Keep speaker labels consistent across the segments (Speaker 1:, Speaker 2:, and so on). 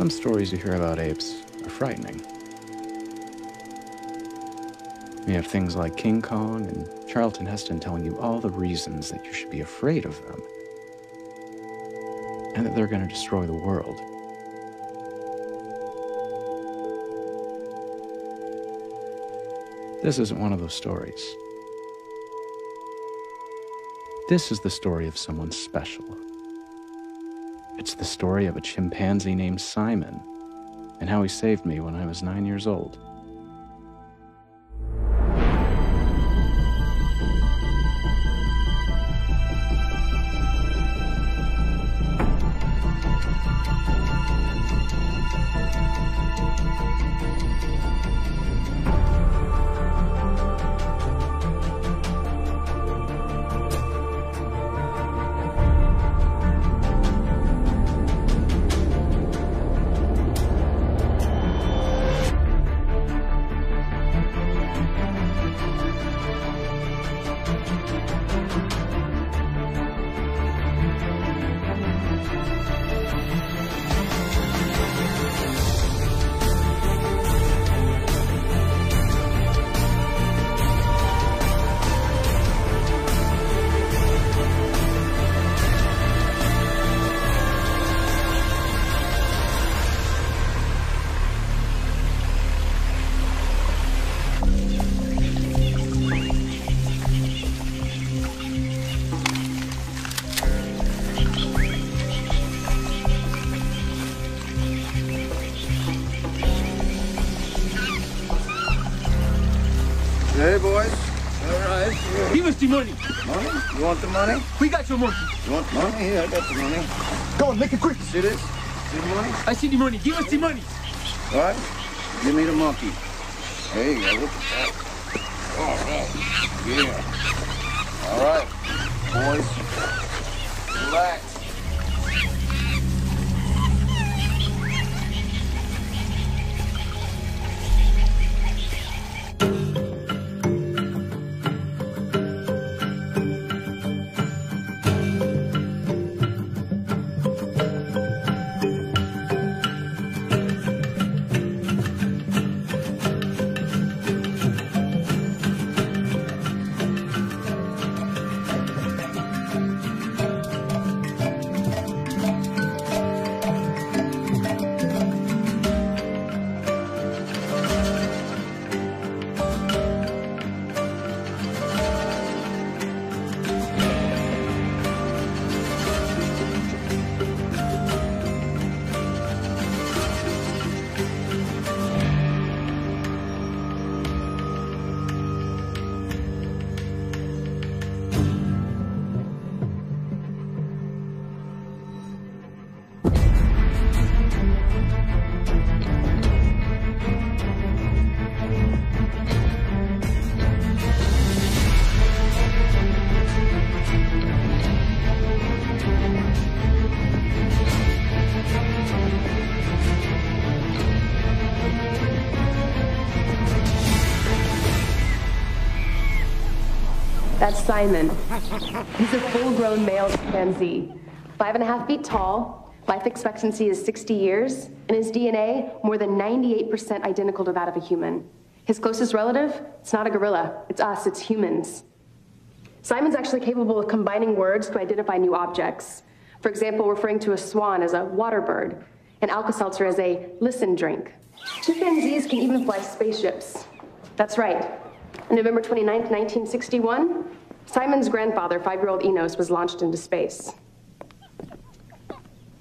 Speaker 1: Some stories you hear about apes are frightening. You have things like King Kong and Charlton Heston telling you all the reasons that you should be afraid of them, and that they're going to destroy the world. This isn't one of those stories. This is the story of someone special. It's the story of a chimpanzee named Simon, and how he saved me when I was 9 years old.
Speaker 2: Hey, boys. All right.
Speaker 3: Give us the money.
Speaker 2: Money? You want the money?
Speaker 3: We got your money.
Speaker 2: You want money? Here, I got the money.
Speaker 3: Go on, make it quick.
Speaker 2: See this? See the money?
Speaker 3: I see the money. Give us the money.
Speaker 2: All right. Give me the monkey. There you go. Look at that. All right. Yeah. All right. Boys. Relax.
Speaker 4: That's Simon. He's a full-grown male chimpanzee, 5.5 feet tall, life expectancy is 60 years, and his DNA more than 98% identical to that of a human. His closest relative, it's not a gorilla, it's us, it's humans. Simon's actually capable of combining words to identify new objects. For example, referring to a swan as a water bird, and Alka-Seltzer as a listen drink. Chimpanzees can even fly spaceships. That's right. On November 29th, 1961, Simon's grandfather, 5-year-old Enos, was launched into space.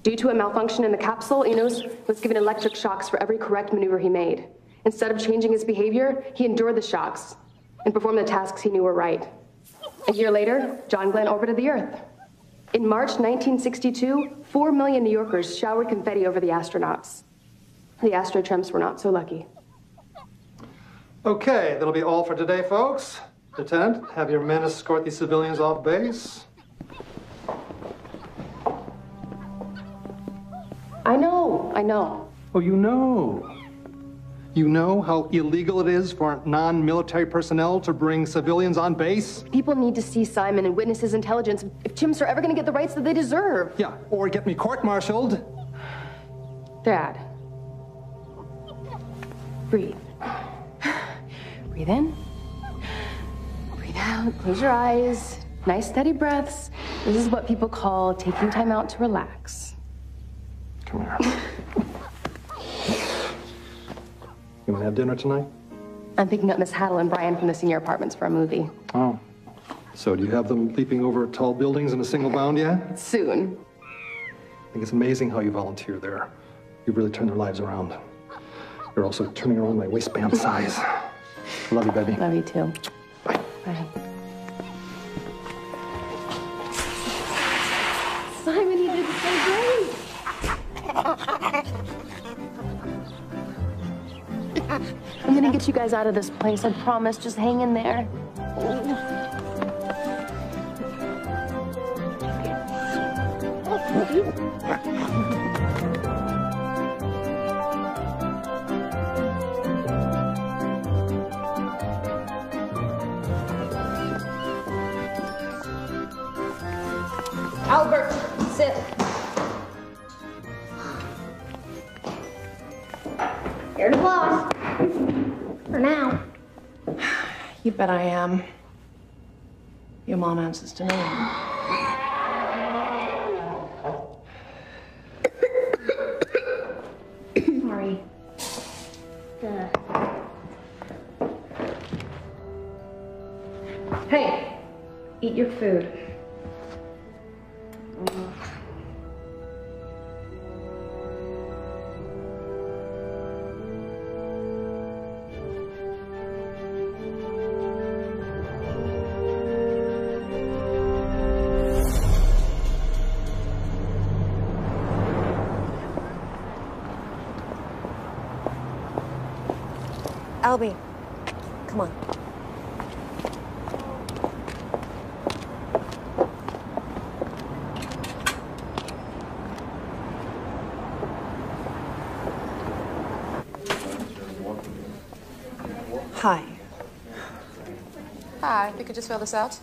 Speaker 4: Due to a malfunction in the capsule, Enos was given electric shocks for every correct maneuver he made. Instead of changing his behavior, he endured the shocks and performed the tasks he knew were right. A year later, John Glenn orbited the Earth. In March 1962, 4 million New Yorkers showered confetti over the astronauts. The astrotramps were not so lucky.
Speaker 5: Okay, that'll be all for today, folks. Lieutenant, have your men escort these civilians off base.
Speaker 4: I know.
Speaker 5: Oh, you know. You know how illegal it is for non-military personnel to bring civilians on base?
Speaker 4: People need to see Simon and witness his intelligence if chimps are ever going to get the rights that they deserve.
Speaker 5: Yeah, or get me court-martialed.
Speaker 4: Dad, Breathe. Breathe in. Breathe out. Close your eyes. Nice steady breaths. This is what people call taking time out to relax.
Speaker 5: Come here. You want to have dinner tonight?
Speaker 4: I'm picking up Miss Haddle and Brian from the senior apartments for a movie.
Speaker 5: Oh. So do you have them leaping over tall buildings in a single bound yet?
Speaker 4: Soon.
Speaker 5: I think it's amazing how you volunteer there. You've really turned their lives around. You're also turning around my waistband size. Love you, baby.
Speaker 4: Love you too.
Speaker 5: Bye.
Speaker 4: Bye. Simon, you did so great. I'm gonna get you guys out of this place, I promise. Just hang in there.
Speaker 6: Albert, sit. You're the boss. For now.
Speaker 4: You bet I am. Your mom answers to me.
Speaker 6: Sorry.
Speaker 4: Hey, eat your food.
Speaker 7: Albie, come on. Hi.
Speaker 8: Hi, if you could just fill this out.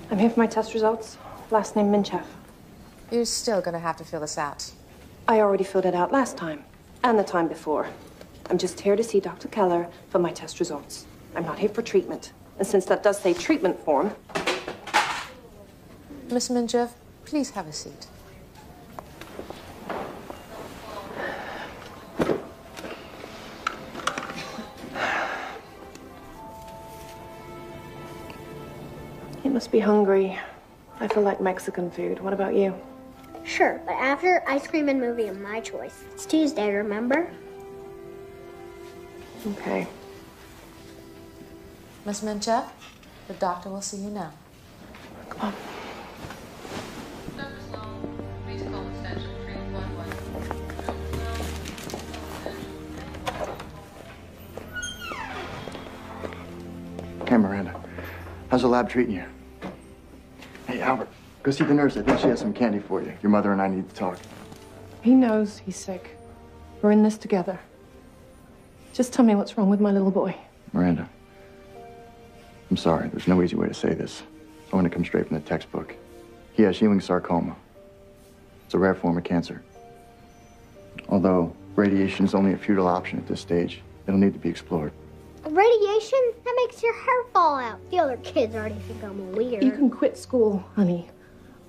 Speaker 4: I'm here for my test results. Last name Minchef.
Speaker 8: You're still gonna have to fill this out.
Speaker 4: I already filled it out last time, and the time before. I'm just here to see Dr. Keller for my test results. I'm not here for treatment. And since that does say treatment form...
Speaker 8: Miss Minchev, please have a seat.
Speaker 4: You must be hungry. I feel like Mexican food. What about you?
Speaker 6: Sure, but after ice cream and movie of my choice. It's Tuesday, remember?
Speaker 4: Okay.
Speaker 8: Miss Minchev, the doctor will see you now.
Speaker 4: Come on.
Speaker 9: Hey, Miranda. How's the lab treating you? Hey, Albert, go see the nurse. I think she has some candy for you. Your mother and I need to talk.
Speaker 4: He knows he's sick. We're in this together. Just tell me what's wrong with my little boy.
Speaker 9: Miranda, I'm sorry. There's no easy way to say this. I want to come straight from the textbook. He has Ewing sarcoma. It's a rare form of cancer. Although radiation is only a futile option at this stage, it'll need to be explored.
Speaker 6: Radiation? That makes your hair fall out. The other kids already think I'm weird.
Speaker 4: You can quit school, honey.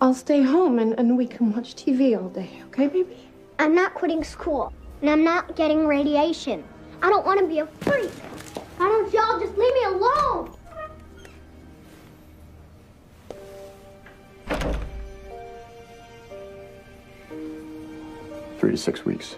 Speaker 4: I'll stay home and we can watch TV all day, okay, baby?
Speaker 6: I'm not quitting school, and I'm not getting radiation. I don't want to be a freak. Why don't y'all just leave me alone?
Speaker 9: Three to 6 weeks.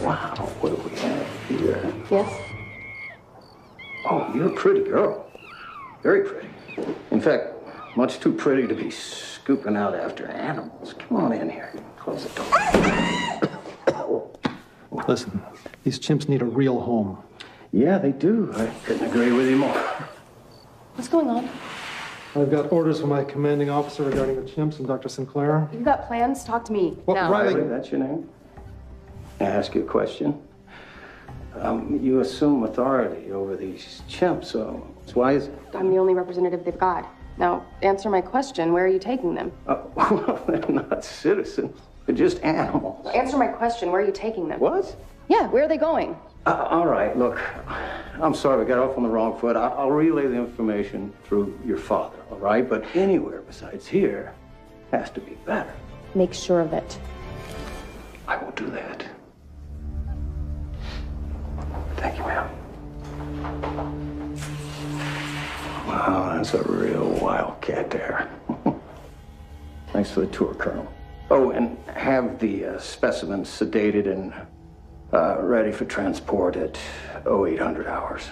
Speaker 9: Wow, what do we have here?
Speaker 4: Yes?
Speaker 9: Oh, you're a pretty girl. Very pretty. In fact,
Speaker 2: much too pretty to be scooping out after animals. Come on in here. Close the door.
Speaker 5: Listen, these chimps need a real home.
Speaker 2: Yeah, they do. I couldn't agree with you more.
Speaker 4: What's going on?
Speaker 5: I've got orders from my commanding officer regarding the chimps and Dr. Sinclair.
Speaker 4: You've got plans? Talk to me.
Speaker 5: Well,
Speaker 4: now.
Speaker 5: Riley,
Speaker 2: That's your name? May I ask you a question? You assume authority over these chimps, so why is it?
Speaker 4: I'm the only representative they've got. Now, answer my question. Where are you taking them?
Speaker 2: Well, they're not citizens. They're just animals.
Speaker 4: Answer my question. Where are you taking them?
Speaker 2: What?
Speaker 4: Yeah, where are they going?
Speaker 2: All right, look, I'm sorry we got off on the wrong foot. I'll relay the information through your father, all right? But anywhere besides here has to be better.
Speaker 4: Make sure of it.
Speaker 2: I won't do that. Thank you, ma'am. Wow, that's a real wildcat there. Thanks for the tour, Colonel. Oh, and have the specimens sedated and ready for transport at 0800 hours.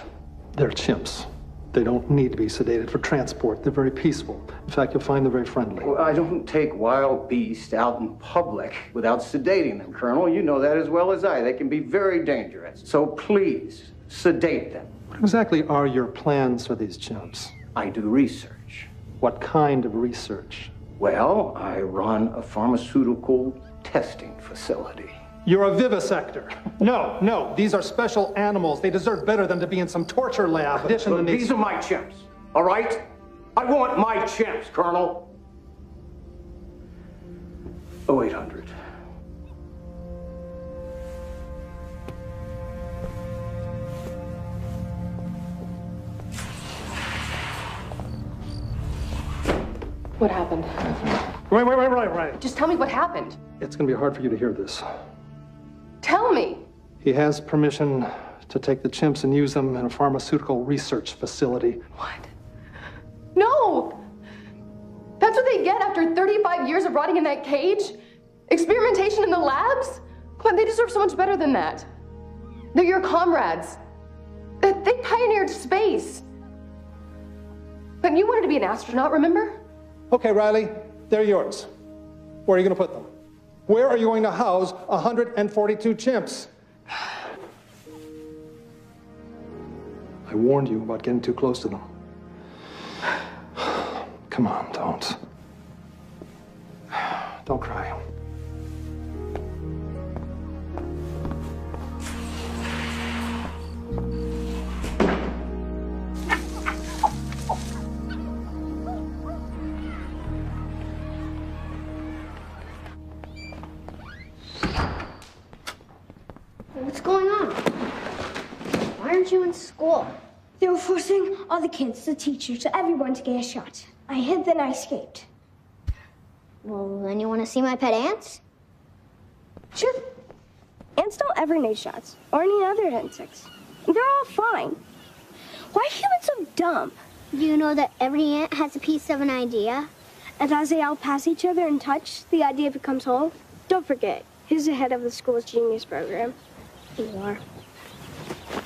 Speaker 5: they're chimps. They don't need to be sedated for transport. They're very peaceful. In fact, you'll find them very friendly.
Speaker 2: Well, I don't take wild beasts out in public without sedating them, Colonel. You know that as well as I. They can be very dangerous. So please, sedate them.
Speaker 5: What exactly are your plans for these chimps?
Speaker 2: I do research.
Speaker 5: What kind of research?
Speaker 2: Well, I run a pharmaceutical testing facility.
Speaker 5: You're a vivisector. No, these are special animals. They deserve better than to be in some torture lab.
Speaker 2: Look, these are my chimps, all right? I want my chimps, Colonel. 0800.
Speaker 4: What happened?
Speaker 5: Right.
Speaker 4: Just tell me what happened.
Speaker 5: It's going to be hard for you to hear this.
Speaker 4: Tell me.
Speaker 5: He has permission to take the chimps and use them in a pharmaceutical research facility.
Speaker 4: What? No! That's what they get after 35 years of rotting in that cage? Experimentation in the labs? But they deserve so much better than that. They're your comrades. They pioneered space. But you wanted to be an astronaut, remember?
Speaker 5: Okay, Riley, they're yours. Where are you going to put them? Where are you going to house 142 chimps? I warned you about getting too close to them. Come on, don't. Don't cry.
Speaker 6: What's going on? Why aren't you in school?
Speaker 10: They were forcing all the kids, the teachers, everyone to get a shot. I hid, then I escaped.
Speaker 6: Well, then you want to see my pet ants?
Speaker 10: Sure. Ants don't ever need shots, or any other insects. They're all fine. Why are humans so dumb?
Speaker 6: Do you know that every ant has a piece of an idea?
Speaker 10: And as they all pass each other and touch, the idea becomes whole. Don't forget, he's the head of the school's genius program.
Speaker 6: You are.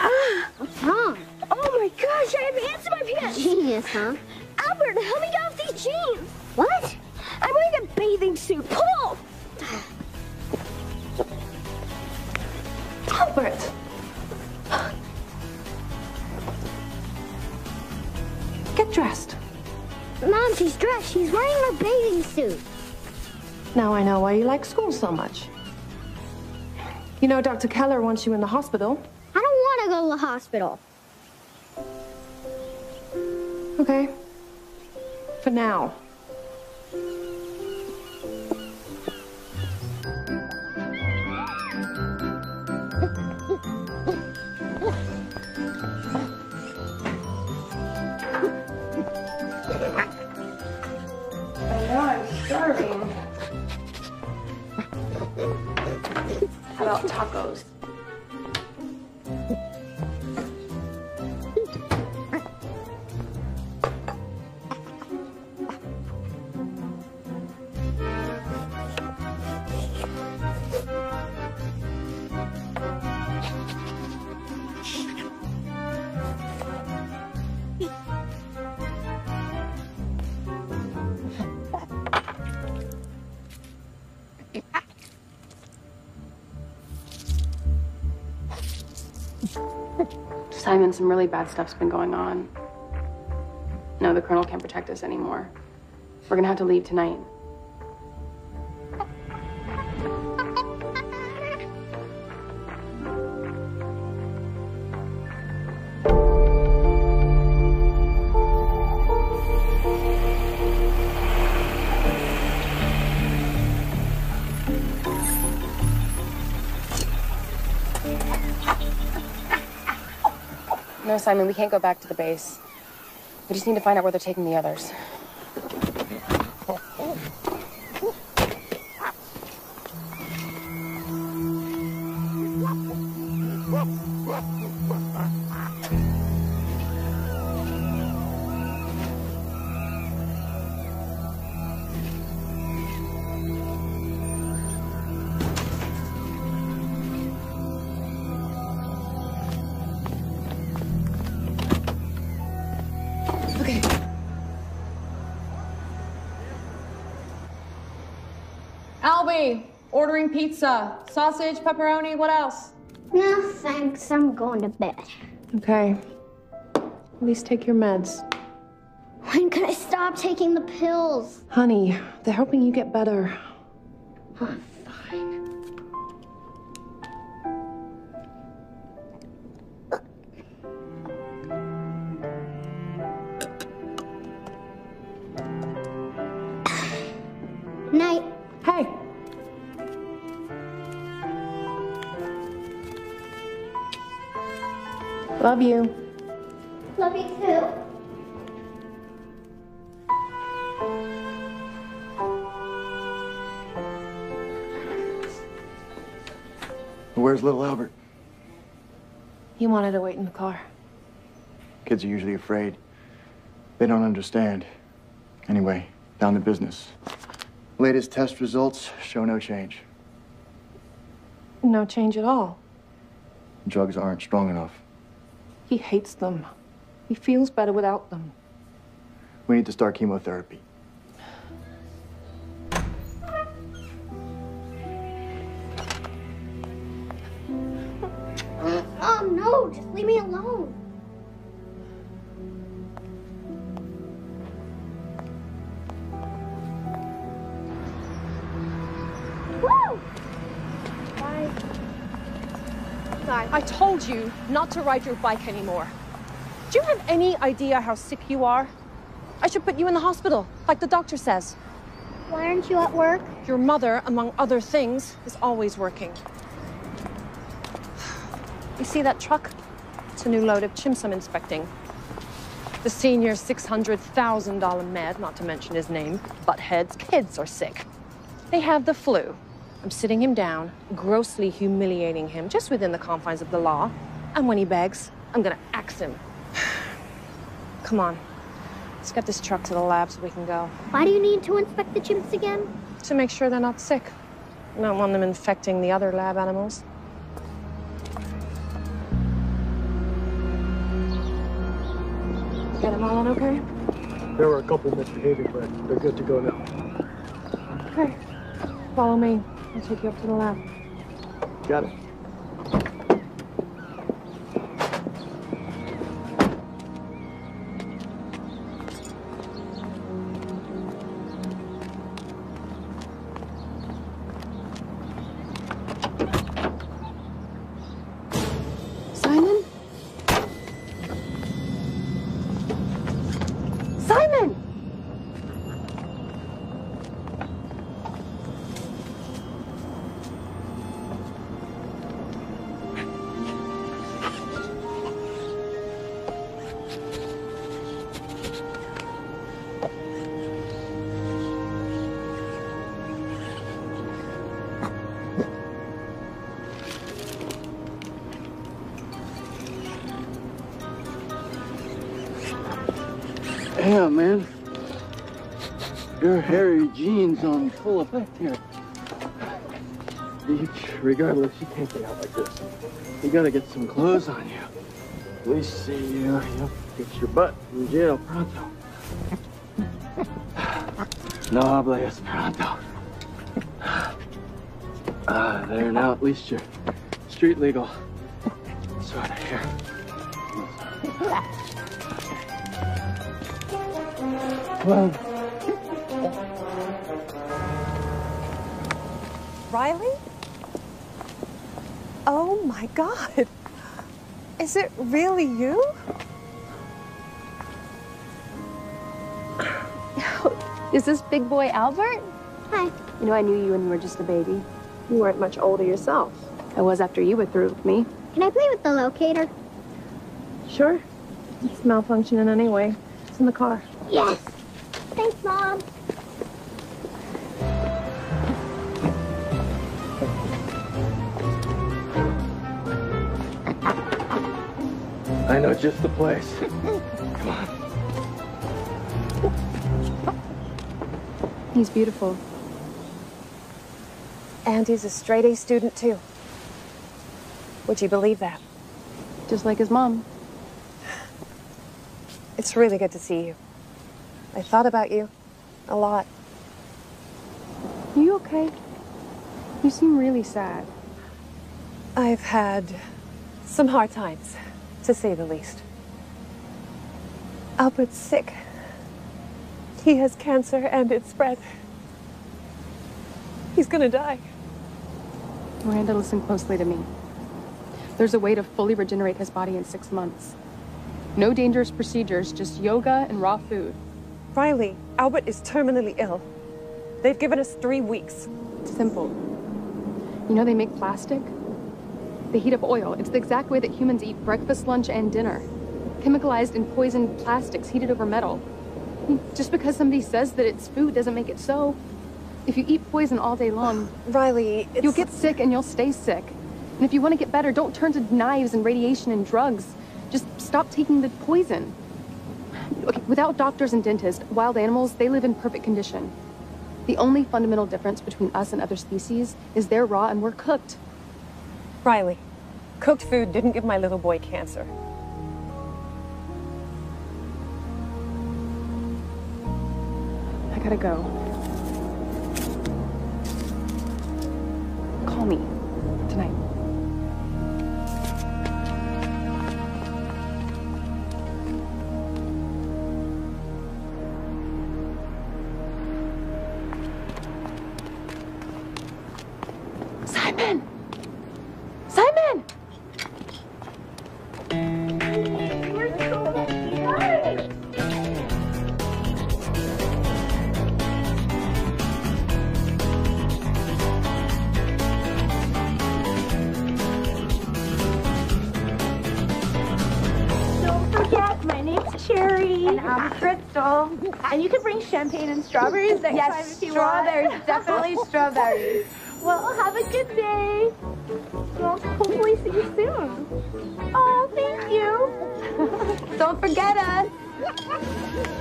Speaker 10: Ah!
Speaker 6: What's wrong?
Speaker 10: Oh my gosh, I have ants in my pants!
Speaker 6: Genius, huh?
Speaker 10: Albert, help me get off these jeans!
Speaker 6: What?
Speaker 10: I'm wearing a bathing suit. Pull!
Speaker 4: Albert! Get dressed.
Speaker 6: Mom, she's dressed. She's wearing a bathing suit.
Speaker 8: Now I know why you like school so much. You know, Dr. Keller wants you in the hospital.
Speaker 6: I don't want to go to the hospital.
Speaker 8: Okay. For now.
Speaker 10: I know, I'm starving. How about tacos?
Speaker 4: Simon, some really bad stuff's been going on. No, the Colonel can't protect us anymore. We're gonna have to leave tonight. No, Simon, we can't go back to the base. We just need to find out where they're taking the others.
Speaker 8: Albie, ordering pizza. Sausage, pepperoni, what else?
Speaker 6: No, thanks. I'm going to bed.
Speaker 8: Okay. At least take your meds.
Speaker 6: When can I stop taking the pills?
Speaker 8: Honey, they're helping you get better.
Speaker 6: Oh, fine. Night.
Speaker 8: Hey. Love you.
Speaker 6: Love you too.
Speaker 9: Where's little Albert?
Speaker 8: He wanted to wait in the car.
Speaker 9: Kids are usually afraid. They don't understand. Anyway, down to business. Latest test results show no change.
Speaker 8: No change at all.
Speaker 9: Drugs aren't strong enough.
Speaker 8: He hates them. He feels better without them.
Speaker 9: We need to start chemotherapy.
Speaker 6: Oh no, just leave me alone. Woo! Bye. Bye.
Speaker 7: I told you not to ride your bike anymore. Do you have any idea how sick you are? I should put you in the hospital, like the doctor says.
Speaker 6: Why aren't you at work?
Speaker 7: Your mother, among other things, is always working. You see that truck? It's a new load of chimps I'm inspecting. The senior $600,000 med, not to mention his name, Butthead's kids are sick. They have the flu. I'm sitting him down, grossly humiliating him just within the confines of the law. And when he begs, I'm gonna axe him. Come on, let's get this truck to the lab so we can go.
Speaker 6: Why do you need to inspect the chimps again?
Speaker 7: To make sure they're not sick. I don't want them infecting the other lab animals. Get them all on okay?
Speaker 5: There were a couple misbehaving, but they're good to go now.
Speaker 8: Okay. Follow me. I'll take you up to the lab.
Speaker 5: Got it.
Speaker 8: Simon? Simon!
Speaker 11: Yeah, man. Your hairy jeans on full effect here.
Speaker 5: Regardless, you can't get out like this.
Speaker 11: You gotta get some clothes on you. At least see you get your butt in jail pronto. No hables pronto. There now, at least you're street legal. Soda, here. Well.
Speaker 7: Riley? Oh my God. Is it really you?
Speaker 4: Is this big boy Albert?
Speaker 6: Hi.
Speaker 4: You know, I knew you when you were just a baby.
Speaker 8: You weren't much older yourself.
Speaker 4: I was after you were through with me.
Speaker 6: Can I play with the locator?
Speaker 8: Sure. It's malfunctioning anyway. It's in the car.
Speaker 6: Yes. Thanks, Mom.
Speaker 11: I know just the place. Come on.
Speaker 4: He's beautiful.
Speaker 7: And he's a straight-A student, too. Would you believe that?
Speaker 4: Just like his mom.
Speaker 7: It's really good to see you. I thought about you a lot.
Speaker 4: Are you okay? You seem really sad.
Speaker 7: I've had some hard times, to say the least. Albert's sick. He has cancer and it's spread. He's gonna die.
Speaker 4: Miranda, listen closely to me. There's a way to fully regenerate his body in 6 months. No dangerous procedures, just yoga and raw food.
Speaker 7: Riley, Albert is terminally ill. They've given us 3 weeks.
Speaker 4: Simple. You know they make plastic? They heat up oil. It's the exact way that humans eat breakfast, lunch, and dinner. Chemicalized and poisoned plastics heated over metal. Just because somebody says that it's food doesn't make it so. If you eat poison all day long,
Speaker 7: Riley,
Speaker 4: you'll get sick and you'll stay sick. And if you want to get better, don't turn to knives and radiation and drugs. Just stop taking the poison. Okay, without doctors and dentists, wild animals, they live in perfect condition. The only fundamental difference between us and other species is they're raw and we're cooked.
Speaker 7: Riley, cooked food didn't give my little boy cancer.
Speaker 4: I gotta go. Call me tonight. Simon! Simon!
Speaker 12: And I'm Crystal. And you can bring champagne and strawberries next time if you want.
Speaker 10: Strawberries, definitely strawberries.
Speaker 12: Well, have a good day. Well, hopefully see you soon. Oh, thank you.
Speaker 10: Don't forget us.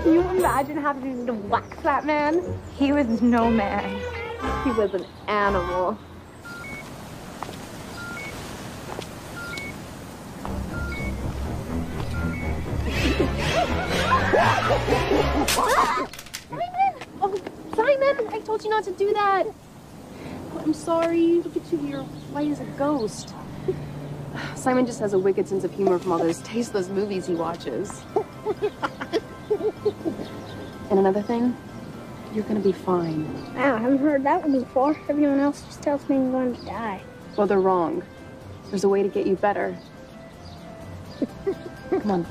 Speaker 12: Can you imagine having to wax that man?
Speaker 10: He was no man.
Speaker 12: He was an animal. Simon! Oh, Simon! I told you not to do that. Oh, I'm sorry. Look at you. You're white as a ghost.
Speaker 4: Simon just has a wicked sense of humor from all those tasteless movies he watches. And another thing, you're gonna be fine.
Speaker 6: Wow, I haven't heard that one before. Everyone else just tells me I'm going to die.
Speaker 4: Well, they're wrong. There's a way to get you better. Come on.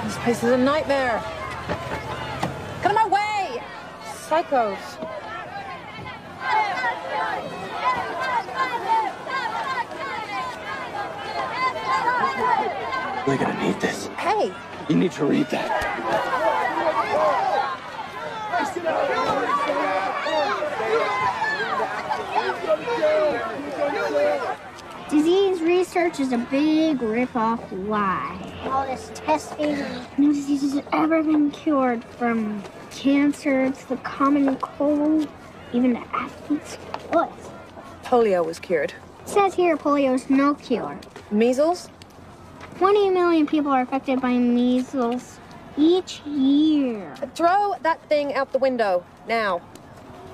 Speaker 7: This place is a nightmare. Get out of my way! Psychos.
Speaker 11: We're gonna need this.
Speaker 7: Hey!
Speaker 11: You need to read that.
Speaker 6: Disease research is a big rip-off lie. All this testing, no disease has ever been cured, from cancer to the common cold, even to athlete's foot.
Speaker 7: Polio was cured.
Speaker 6: says here polio's no cure.
Speaker 7: Measles?
Speaker 6: 20 million people are affected by measles each year.
Speaker 7: Throw that thing out the window, now.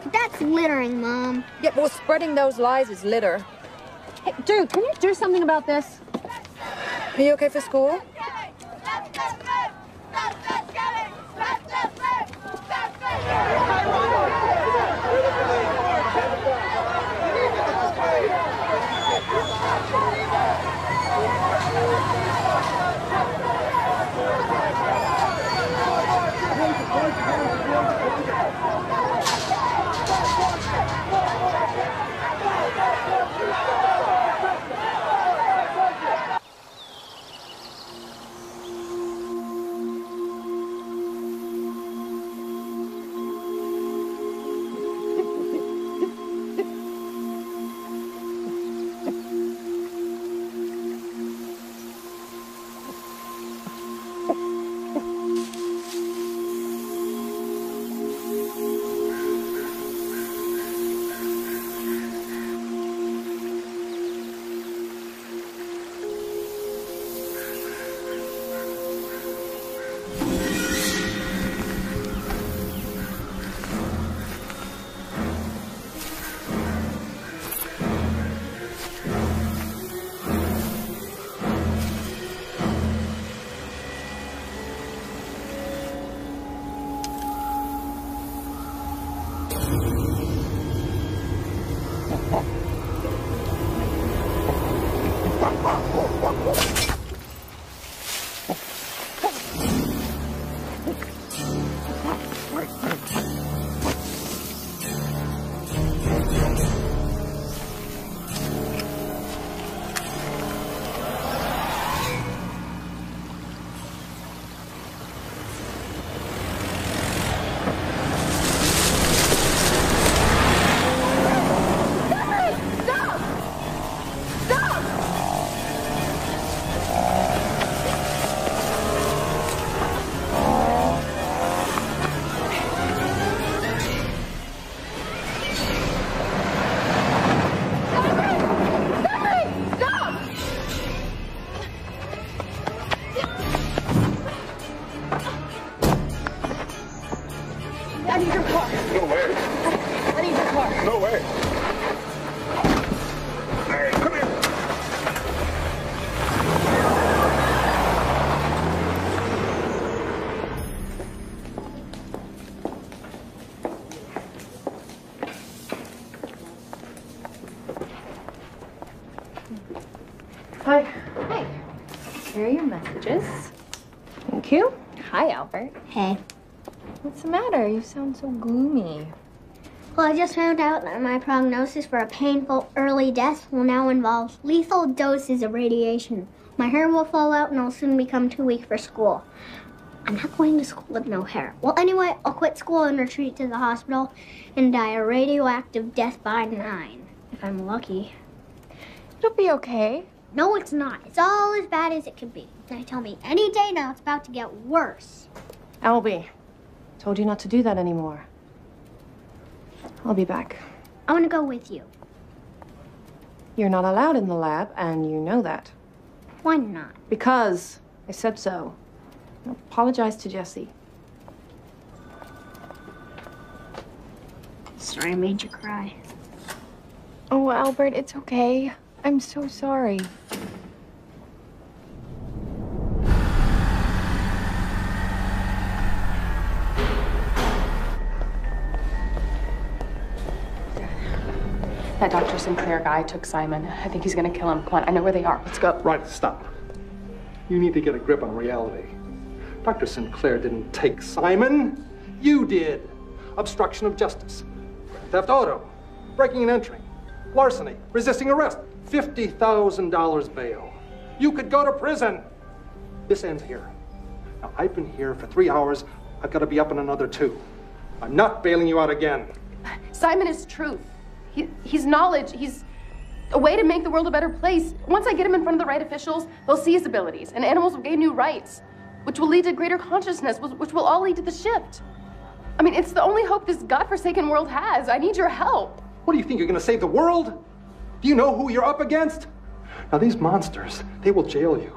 Speaker 6: But that's littering, Mom.
Speaker 7: Yeah, well, spreading those lies is litter. Hey, dude, can you do something about this? Are you okay for school?
Speaker 8: Hi. Hi. Here are your messages. Thank you. Hi, Albert.
Speaker 6: Hey.
Speaker 8: What's the matter? You sound so gloomy.
Speaker 6: Well, I just found out that my prognosis for a painful early death will now involve lethal doses of radiation. My hair will fall out and I'll soon become too weak for school. I'm not going to school with no hair. Well, anyway, I'll quit school and retreat to the hospital and die a radioactive death by 9, if I'm lucky.
Speaker 8: It'll be okay.
Speaker 6: No, it's not. It's all as bad as it could be. They tell me any day now it's about to get worse.
Speaker 8: Albie, told you not to do that anymore. I'll be back.
Speaker 6: I want to go with you.
Speaker 8: You're not allowed in the lab, and you know that.
Speaker 6: Why not?
Speaker 8: Because I said so. Apologize to Jesse.
Speaker 6: Sorry I made you cry.
Speaker 8: Oh, Albert, it's okay. I'm so sorry. That Dr. Sinclair guy took Simon. I think he's gonna kill him. Come on, I know where they are. Let's go.
Speaker 5: Right, stop. You need to get a grip on reality. Dr. Sinclair didn't take Simon. You did. Obstruction of justice, theft auto, breaking and entering, larceny, resisting arrest, $50,000 bail. You could go to prison. This ends here. Now, I've been here for 3 hours. I've got to be up in another 2. I'm not bailing you out again.
Speaker 4: Simon is truth. He's knowledge. He's a way to make the world a better place. Once I get him in front of the right officials, they'll see his abilities, and animals will gain new rights, which will lead to greater consciousness, which will all lead to the shift. I mean, it's the only hope this godforsaken world has. I need your help.
Speaker 5: What do you think, you're going to save the world? Do you know who you're up against? Now, these monsters, they will jail you.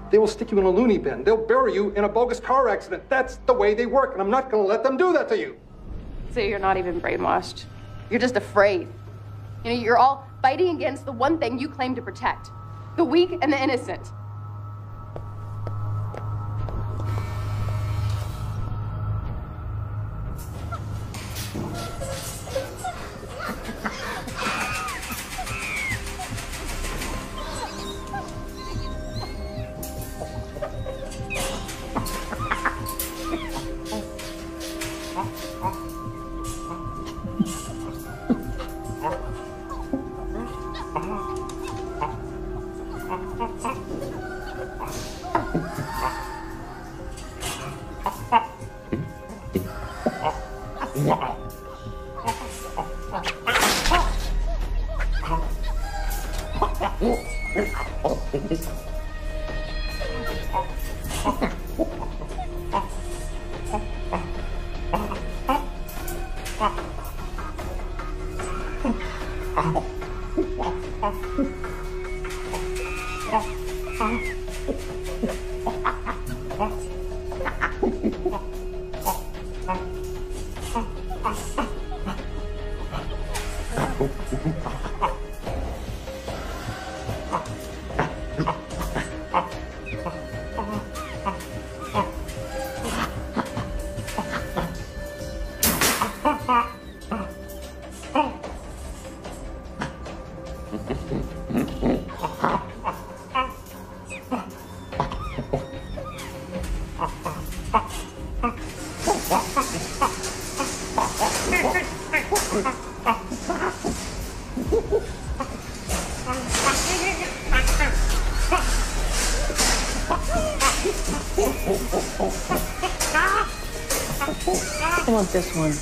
Speaker 5: They will stick you in a loony bin. They'll bury you in a bogus car accident. That's the way they work, and I'm not going to let them do that to you.
Speaker 4: So you're not even brainwashed. You're just afraid. You know, you're all fighting against the one thing you claim to protect. The weak and the innocent.
Speaker 8: I want this one.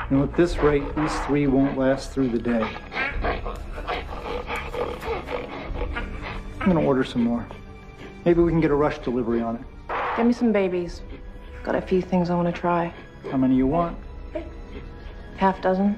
Speaker 13: You know, at this rate, these three won't last through the day. I'm gonna order some more. Maybe we can get a rush delivery on it.
Speaker 8: Get me some babies. Got a few things I want to try.
Speaker 13: How many you want?
Speaker 8: Half dozen.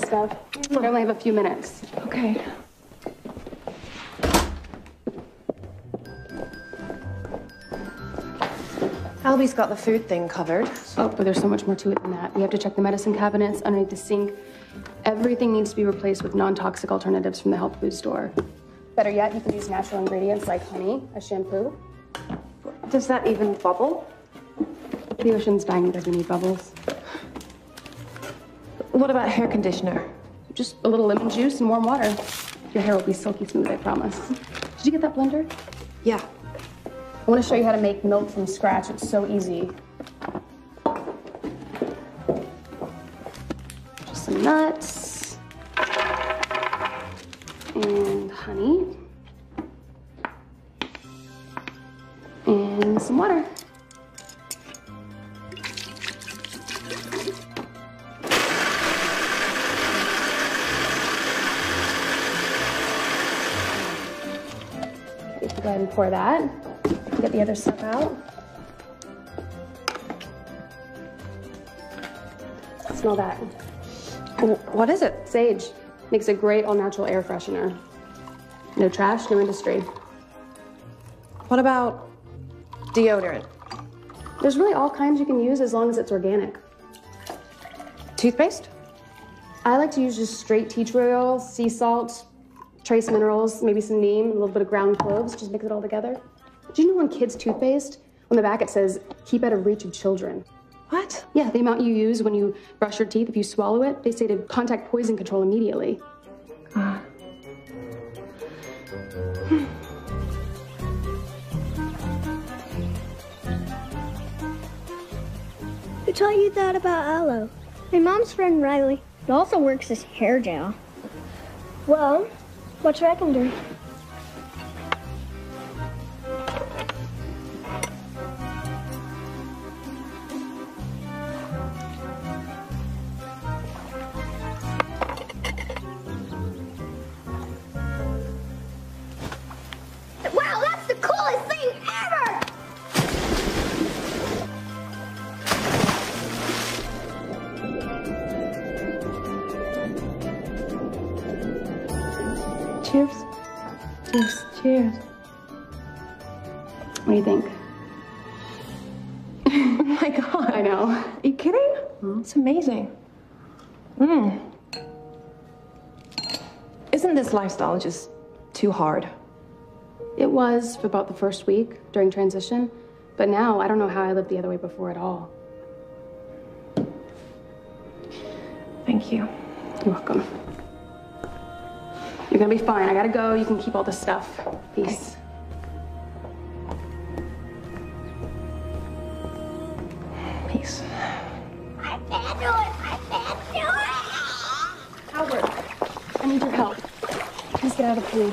Speaker 4: Stuff. I only have a few minutes.
Speaker 8: Okay. Albie's got the food thing covered.
Speaker 4: Oh, but there's so much more to it than that. We have to check the medicine cabinets underneath the sink. Everything needs to be replaced with non-toxic alternatives from the health food store. Better yet, you can use natural ingredients like honey, a shampoo.
Speaker 8: Does that even bubble?
Speaker 4: The ocean's dying because we need bubbles.
Speaker 8: What about hair conditioner?
Speaker 4: Just a little lemon juice and warm water. Your hair will be silky smooth, I promise. Did you get that blender?
Speaker 8: Yeah.
Speaker 4: I want to show you how to make milk from scratch. It's so easy. Just some nuts. And honey. And some water. Okay, so go ahead and pour that. Get the other stuff out. Smell that.
Speaker 8: What is it?
Speaker 4: Sage. Makes a great all-natural air freshener. No trash, no industry.
Speaker 8: What about deodorant?
Speaker 4: There's really all kinds you can use as long as it's organic.
Speaker 8: Toothpaste?
Speaker 4: I like to use just straight tea tree oil, sea salt, trace minerals, maybe some neem, a little bit of ground cloves, just mix it all together. Do you know on kids' toothpaste, on the back it says, keep out of reach of children?
Speaker 8: What?
Speaker 4: Yeah, the amount you use when you brush your teeth, if you swallow it, they say to contact poison control immediately.
Speaker 6: Who taught you that about aloe? My mom's friend Riley. It also works as hair gel.
Speaker 10: Well, what you reckon, Drew?
Speaker 6: Wow, that's the coolest thing ever!
Speaker 4: Cheers.
Speaker 8: Cheers. Cheers.
Speaker 4: What do you think?
Speaker 8: Oh my God.
Speaker 4: I know.
Speaker 8: Are you kidding? It's amazing. Isn't this lifestyle just too hard?
Speaker 4: It was for about the first week during transition, but now I don't know how I lived the other way before at all.
Speaker 8: Thank you.
Speaker 4: You're welcome. You're gonna be fine. I gotta go. You can keep all this stuff. Peace.
Speaker 8: Peace.
Speaker 6: I can't do it! I can't do it!
Speaker 4: Albert, I need your help. Please get out of the pool.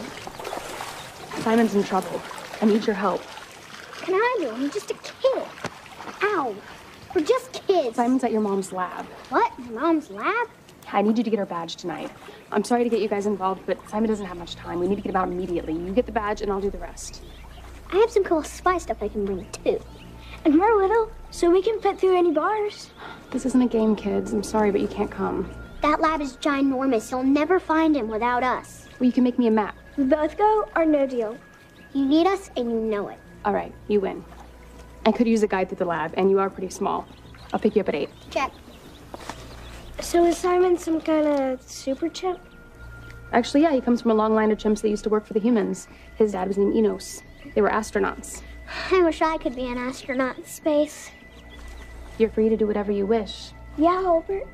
Speaker 4: Simon's in trouble. I need your help.
Speaker 6: Can I do it? I'm just a kid. Ow. We're just kids.
Speaker 4: Simon's at your mom's lab.
Speaker 6: What? My mom's lab?
Speaker 4: I need you to get her badge tonight. I'm sorry to get you guys involved, but Simon doesn't have much time. We need to get him out immediately. You get the badge, and I'll do the rest.
Speaker 6: I have some cool spy stuff I can bring, too. And we're little, so we can fit through any bars.
Speaker 4: This isn't a game, kids. I'm sorry, but you can't come.
Speaker 6: That lab is ginormous. You'll never find him without us.
Speaker 4: Well, you can make me a map.
Speaker 10: We both go or no deal?
Speaker 6: You need us, and you know it.
Speaker 4: All right, you win. I could use a guide through the lab, and you are pretty small. I'll pick you up at 8.
Speaker 6: Check.
Speaker 10: So is Simon some kind of super chimp?
Speaker 4: Actually, yeah, he comes from a long line of chimps that used to work for the humans. His dad was named Enos. They were astronauts.
Speaker 6: I wish I could be an astronaut in space.
Speaker 4: You're free to do whatever you wish.
Speaker 10: Yeah, Albert.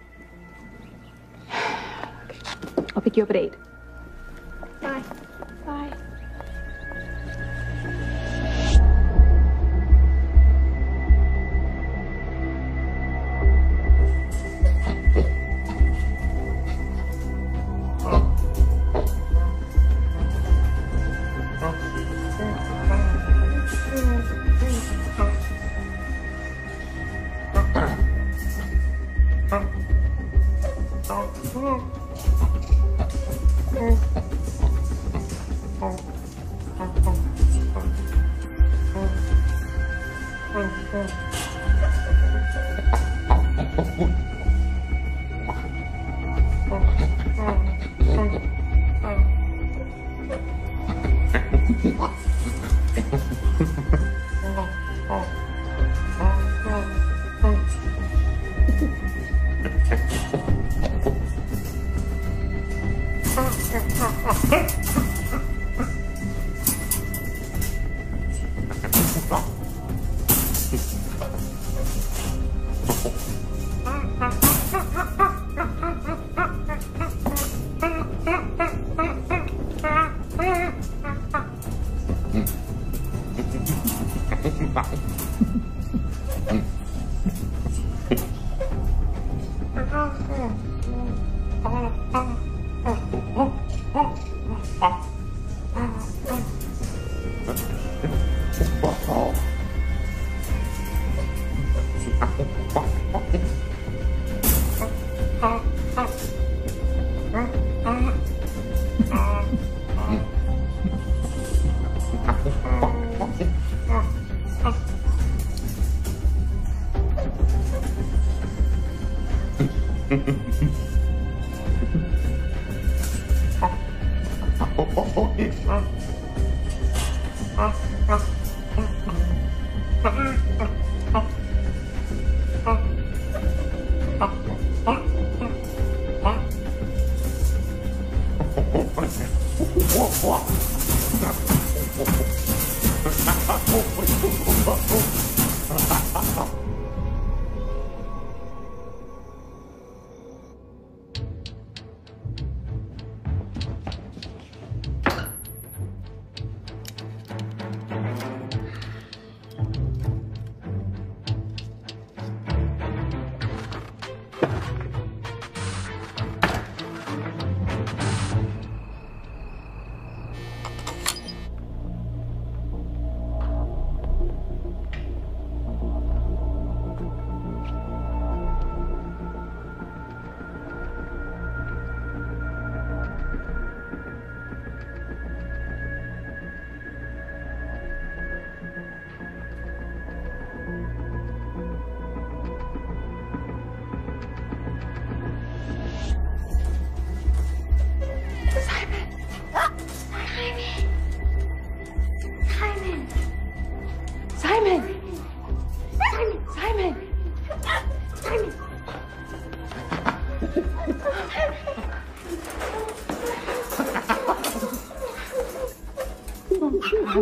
Speaker 4: I'll pick you up at 8.
Speaker 6: Bye.
Speaker 10: Bye.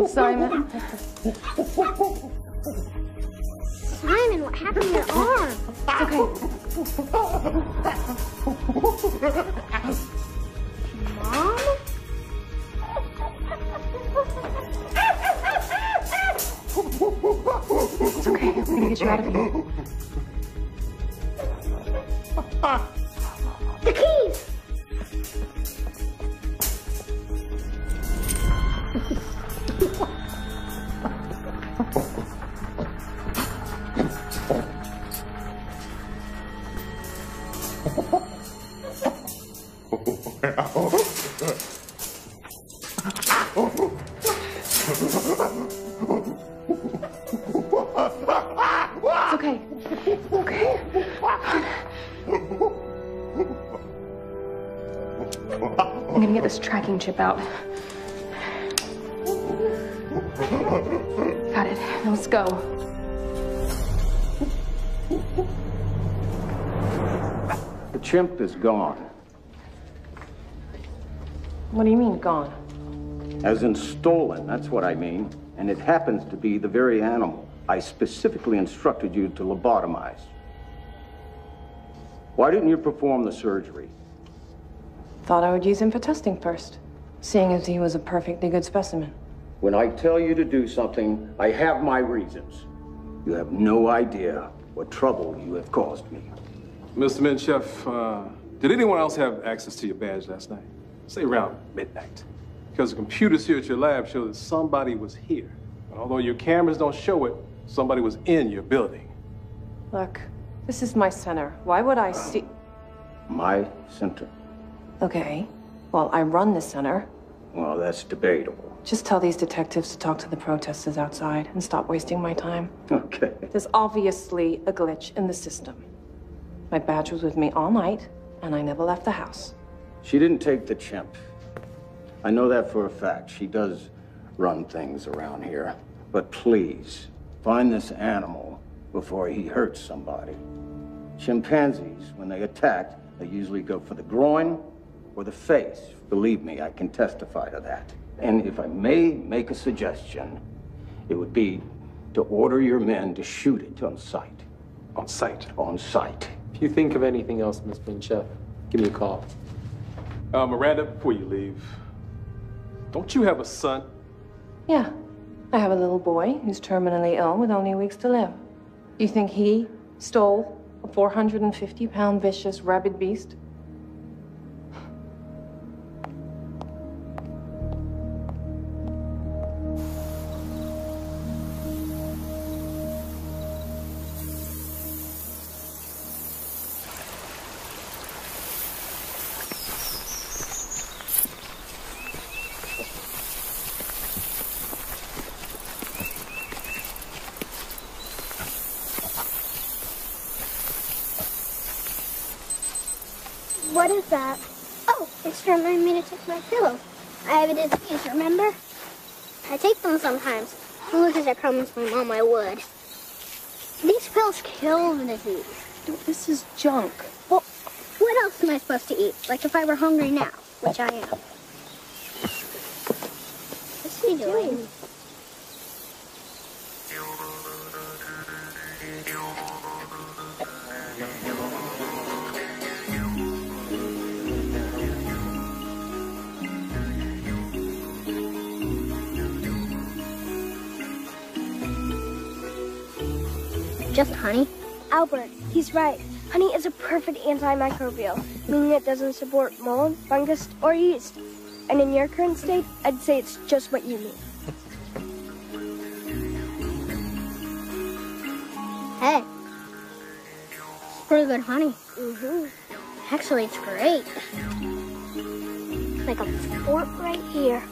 Speaker 4: Simon.
Speaker 6: Simon, what happened to your arm? Mom?
Speaker 4: It's okay. We're gonna get you out of here.
Speaker 6: The keys!
Speaker 4: It's okay. Okay. I'm gonna get this tracking chip out. Got it. Now let's go.
Speaker 2: The chimp is gone.
Speaker 7: What do you mean, gone?
Speaker 2: As in stolen, that's what I mean. And it happens to be the very animal I specifically instructed you to lobotomize. Why didn't you perform the surgery?
Speaker 7: Thought I would use him for testing first, seeing as he was a perfectly good specimen.
Speaker 2: When I tell you to do something, I have my reasons. You have no idea what trouble you have caused me.
Speaker 14: Mr. Menchef, did anyone else have access to your badge last night? Say around midnight. Because the computers here at your lab show that somebody was here. And although your cameras don't show it, somebody was in your building.
Speaker 7: Look, this is my center. Why would I see...
Speaker 2: My center?
Speaker 7: Okay. Well, I run the center.
Speaker 2: Well, that's debatable.
Speaker 7: Just tell these detectives to talk to the protesters outside and stop wasting my time.
Speaker 2: Okay.
Speaker 7: There's obviously a glitch in the system. My badge was with me all night, and I never left the house.
Speaker 2: She didn't take the chimp. I know that for a fact. She does run things around here. But please, find this animal before he hurts somebody. Chimpanzees, when they attack, they usually go for the groin or the face. Believe me, I can testify to that. And if I may make a suggestion, it would be to order your men to shoot it on sight.
Speaker 14: On sight?
Speaker 2: On sight.
Speaker 11: If you think of anything else, Miss Chef, give me a call.
Speaker 14: Miranda, before you leave, don't you have a son?
Speaker 8: Yeah. I have a little boy who's terminally ill with only weeks to live. You think he stole a 450-pound vicious rabid beast?
Speaker 6: What is that? Oh, it's to remind me to take my pillow. I have a disease, remember? I take them sometimes. Only because I promised my mom I would. These pills kill the disease.
Speaker 8: This is junk.
Speaker 6: Well, what else am I supposed to eat? Like if I were hungry now, which I am. What's he doing? Just honey?
Speaker 10: Albert, he's right. Honey is a perfect antimicrobial, meaning it doesn't support mold, fungus, or yeast. And in your current state, I'd say it's just what you need.
Speaker 6: Hey. It's pretty good honey. Actually, it's great. Like a fort right here.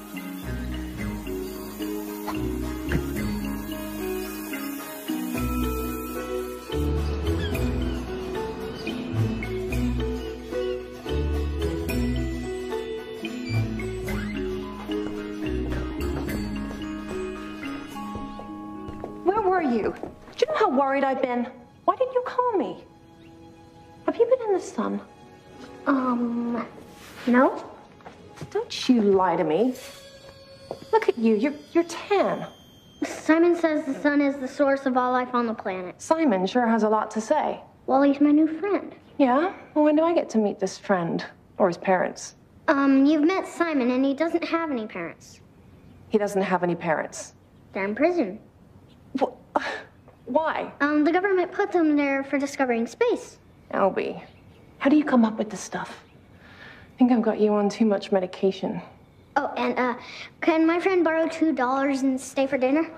Speaker 8: You? Do you know how worried I've been? Why didn't you call me? Have you been in the sun?
Speaker 6: No.
Speaker 8: Don't you lie to me. Look at you. You're tan.
Speaker 6: Simon says the sun is the source of all life on the planet.
Speaker 8: Simon sure has a lot to say.
Speaker 6: Well, he's my new friend.
Speaker 8: Yeah? Well, when do I get to meet this friend? Or his parents?
Speaker 6: You've met Simon, and he doesn't have any parents.
Speaker 8: He doesn't have any parents?
Speaker 6: They're in prison.
Speaker 8: Why?
Speaker 6: The government put them there for discovering space.
Speaker 8: Albie, how do you come up with this stuff? I think I've got you on too much medication.
Speaker 6: Oh, and, can my friend borrow $2 and stay for dinner?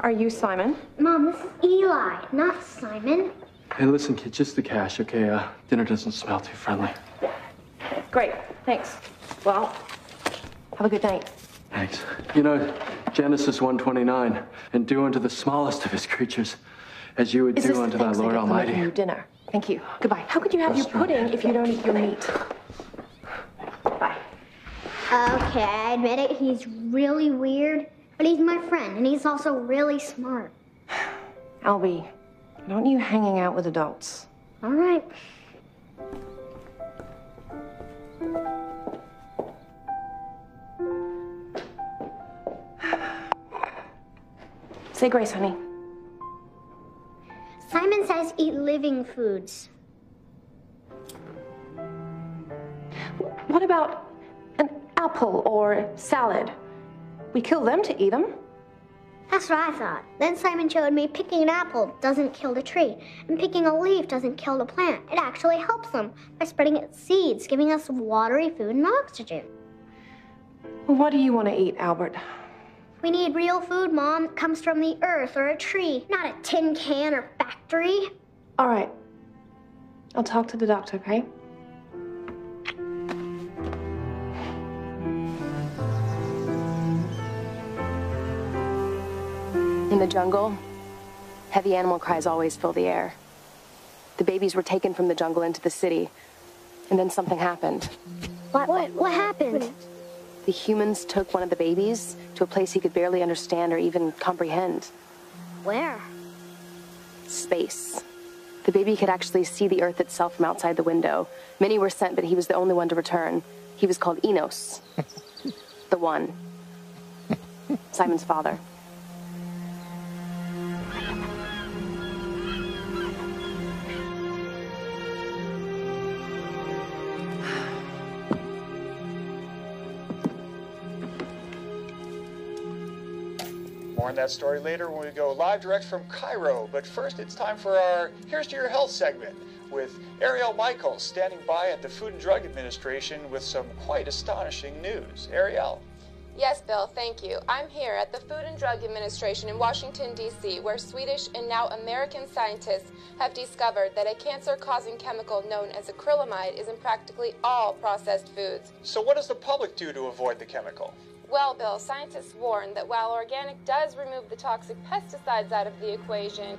Speaker 8: Are you Simon?
Speaker 6: Mom, this is Eli, not Simon.
Speaker 11: Hey, listen, kid, just the cash, okay? Dinner doesn't smell too friendly.
Speaker 8: Great, thanks. Well, have a good night.
Speaker 11: Thanks. You know, Genesis 1:29, and do unto the smallest of his creatures as you would do unto thy Lord Almighty.
Speaker 8: Your dinner. Thank you. Goodbye. How could you have your pudding if you don't eat your meat? Bye.
Speaker 6: Okay, I admit it, he's really weird, but he's my friend, and he's also really smart.
Speaker 8: Albie, don't you hanging out with adults.
Speaker 6: All right.
Speaker 8: Say grace, honey.
Speaker 6: Simon says eat living foods.
Speaker 8: What about an apple or salad? We kill them to eat them.
Speaker 6: That's what I thought. Then Simon showed me picking an apple doesn't kill the tree, and picking a leaf doesn't kill the plant. It actually helps them by spreading its seeds, giving us watery food and oxygen.
Speaker 8: What do you want to eat, Albert?
Speaker 6: We need real food, Mom, that comes from the earth or a tree, not a tin can or factory.
Speaker 8: All right. I'll talk to the doctor, okay?
Speaker 4: In the jungle, heavy animal cries always fill the air. The babies were taken from the jungle into the city, and then something happened.
Speaker 6: What happened?
Speaker 4: The humans took one of the babies to a place he could barely understand or even comprehend.
Speaker 6: Where?
Speaker 4: Space. The baby could actually see the Earth itself from outside the window. Many were sent, but he was the only one to return. He was called Enos. The One. Simon's father.
Speaker 15: More on that story later when we go live direct from Cairo. But first, it's time for our Here's to Your Health segment with Ariel Michaels standing by at the Food and Drug Administration with some quite astonishing news. Ariel.
Speaker 16: Yes, Bill, thank you. I'm here at the Food and Drug Administration in Washington, D.C., where Swedish and now American scientists have discovered that a cancer-causing chemical known as acrylamide is in practically all processed foods.
Speaker 15: So what does the public do to avoid the chemical?
Speaker 16: Well, Bill, scientists warn that while organic does remove the toxic pesticides out of the equation,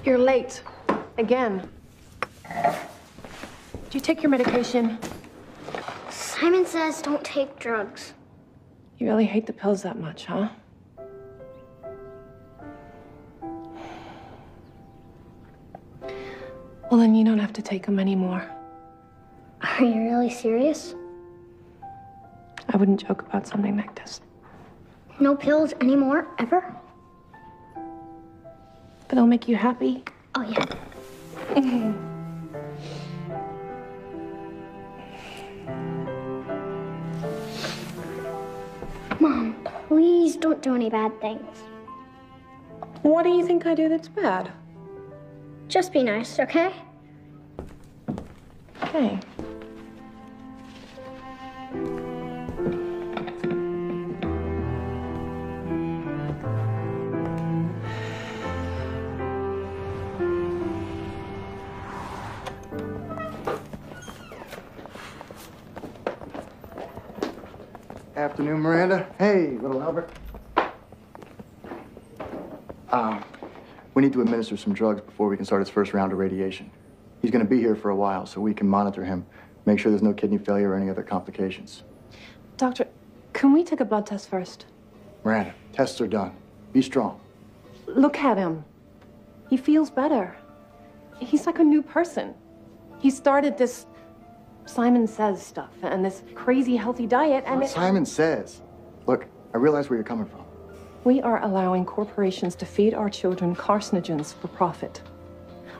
Speaker 7: You're late. Again. Do you take your medication?
Speaker 6: Simon says don't take drugs.
Speaker 8: You really hate the pills that much, huh? Well, then you don't have to take them anymore.
Speaker 6: Are you really serious?
Speaker 8: I wouldn't joke about something like this.
Speaker 6: No pills anymore, ever?
Speaker 8: But it'll make you happy.
Speaker 6: Oh, yeah. Mom, please don't do any bad things.
Speaker 8: What do you think I do that's bad?
Speaker 6: Just be nice, okay?
Speaker 8: Okay.
Speaker 9: Afternoon, Miranda. Hey, little Albert. We need to administer some drugs before we can start his first round of radiation. He's going to be here for a while, so we can monitor him, make sure there's no kidney failure or any other complications.
Speaker 8: Doctor, can we take a blood test first?
Speaker 9: Miranda, tests are done. Be strong.
Speaker 8: Look at him. He feels better. He's like a new person. He started this Simon Says stuff and this crazy healthy diet and
Speaker 9: Simon Says. Look, I realize where you're coming from.
Speaker 8: We are allowing corporations to feed our children carcinogens for profit.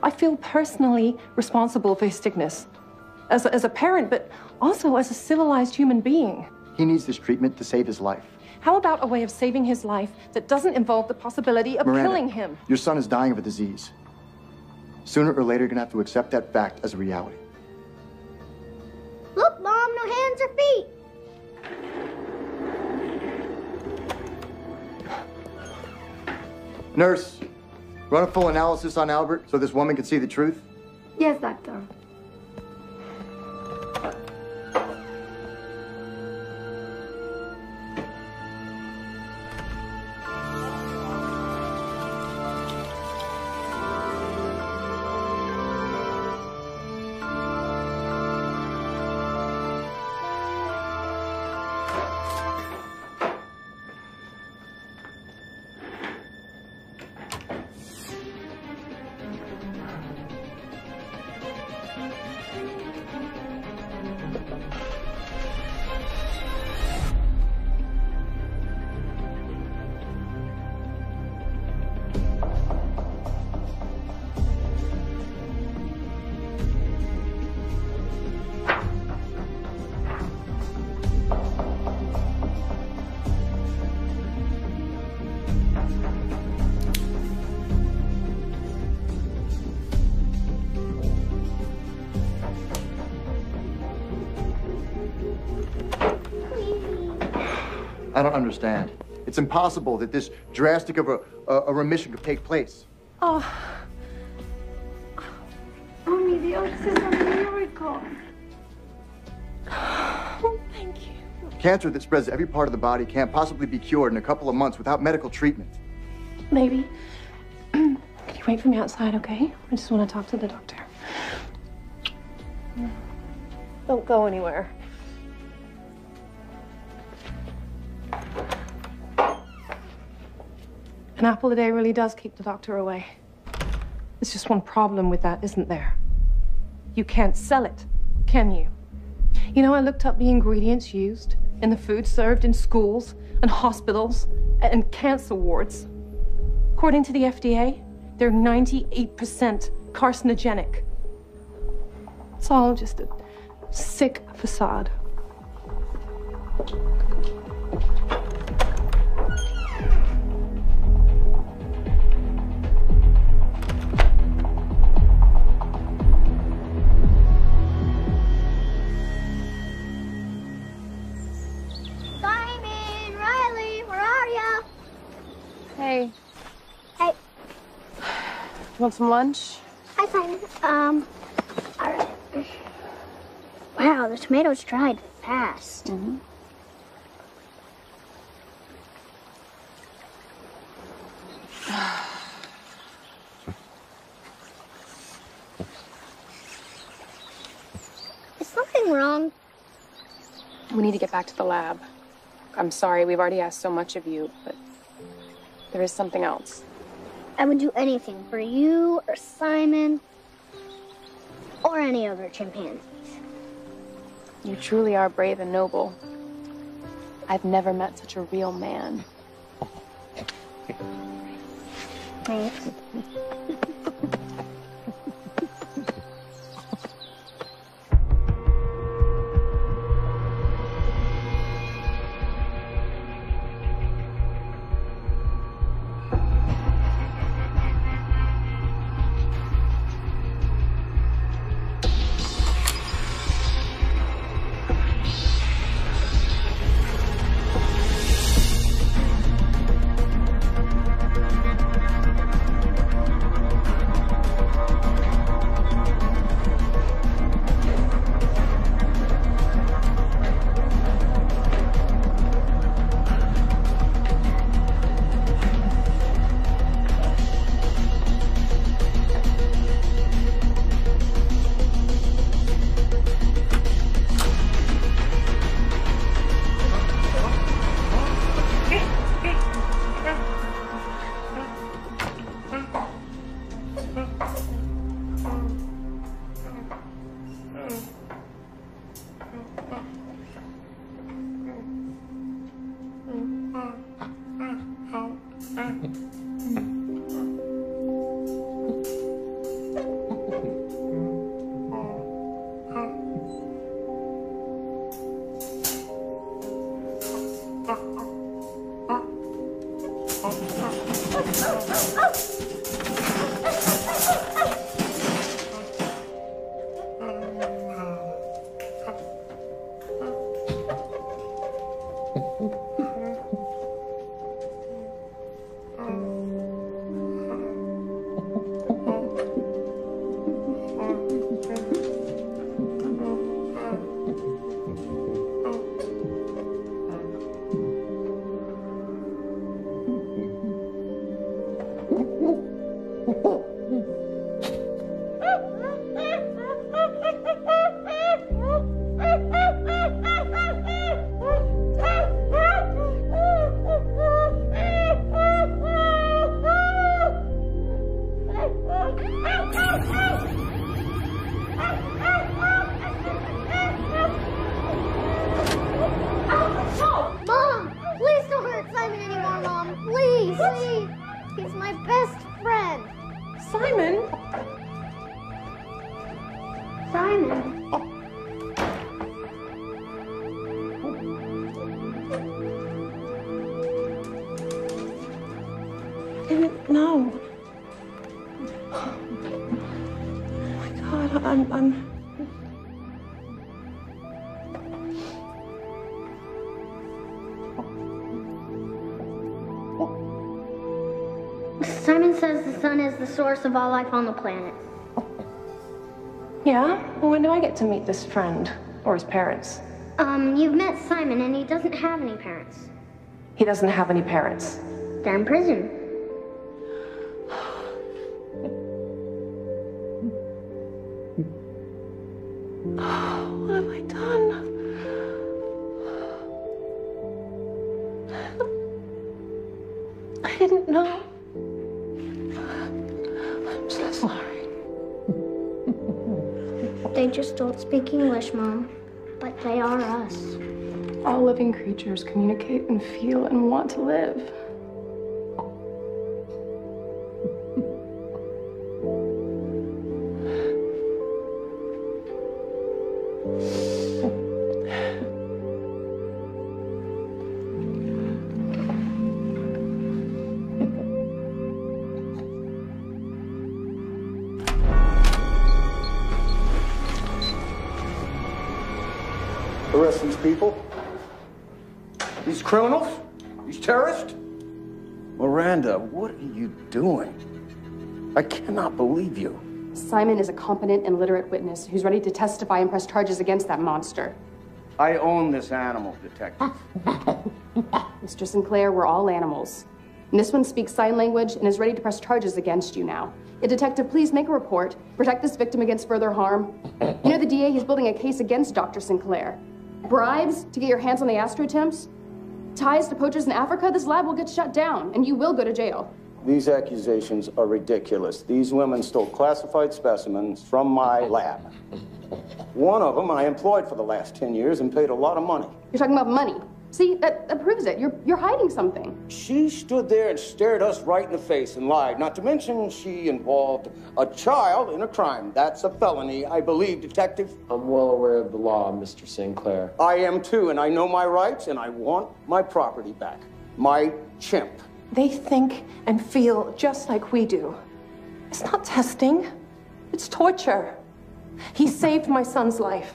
Speaker 8: I feel personally responsible for his sickness. As a parent, but also as a civilized human being.
Speaker 9: He needs this treatment to save his life.
Speaker 8: How about a way of saving his life that doesn't involve the possibility of
Speaker 9: Miranda,
Speaker 8: killing him?
Speaker 9: Your son is dying of a disease. Sooner or later, you're gonna have to accept that fact as a reality.
Speaker 6: Look, Mom, no hands or feet.
Speaker 9: Nurse, run a full analysis on Albert so this woman can see the truth.
Speaker 6: Yes, doctor.
Speaker 9: I don't understand. It's impossible that this drastic of a remission could take place.
Speaker 6: Oh. Mommy, the oats is a miracle.
Speaker 8: Thank you.
Speaker 9: Cancer that spreads to every part of the body can't possibly be cured in a couple of months without medical treatment.
Speaker 8: Maybe. Can you wait for me outside, okay? I just want to talk to the doctor. Don't go anywhere. An apple a day really does keep the doctor away. There's just one problem with that, isn't there? You can't sell it, can you? You know, I looked up the ingredients used in the food served in schools and hospitals and cancer wards. According to the FDA, they're 98% carcinogenic. It's all just a sick facade.
Speaker 12: Hey.
Speaker 6: Hey.
Speaker 12: Want some lunch?
Speaker 6: Hi, Simon. All right. Wow, the tomatoes dried fast.
Speaker 12: Mm-hmm.
Speaker 6: Is something wrong?
Speaker 12: We need to get back to the lab. I'm sorry, we've already asked so much of you, but there is something else.
Speaker 6: I would do anything for you or Simon or any other chimpanzees.
Speaker 12: You truly are brave and noble. I've never met such a real man.
Speaker 6: Thanks.
Speaker 8: I'm...
Speaker 6: Simon says the sun is the source of all life on the planet.
Speaker 8: Yeah? Well, when do I get to meet this friend? Or his parents?
Speaker 6: You've met Simon and he doesn't have any parents.
Speaker 8: He doesn't have any parents.
Speaker 6: They're in prison.
Speaker 8: What have I done? I didn't know. I'm so sorry.
Speaker 6: They just don't speak English, Mom. But they are us.
Speaker 8: All living creatures communicate and feel and want to live.
Speaker 2: Arrest these people? These criminals? These terrorists? Miranda, what are you doing? I cannot believe you.
Speaker 4: Simon is a competent and literate witness who's ready to testify and press charges against that monster.
Speaker 2: I own this animal, Detective.
Speaker 4: Mr. Sinclair, we're all animals. And this one speaks sign language and is ready to press charges against you now. Detective, please make a report. Protect this victim against further harm. You know, the DA, he's building a case against Dr. Sinclair. Bribes to get your hands on the Astro attempts? Ties to poachers in Africa? This lab will get shut down, and you will go to jail.
Speaker 2: These accusations are ridiculous. These women stole classified specimens from my lab. One of them I employed for the last 10 years and paid a lot of money.
Speaker 4: You're talking about money. See, that proves it. You're hiding something.
Speaker 2: She stood there and stared us right in the face and lied. Not to mention she involved a child in a crime. That's a felony, I believe, Detective.
Speaker 11: I'm well aware of the law, Mr. Sinclair.
Speaker 2: I am too, and I know my rights, and I want my property back. My chimp.
Speaker 8: They think and feel just like we do. It's not testing. It's torture. He saved my son's life.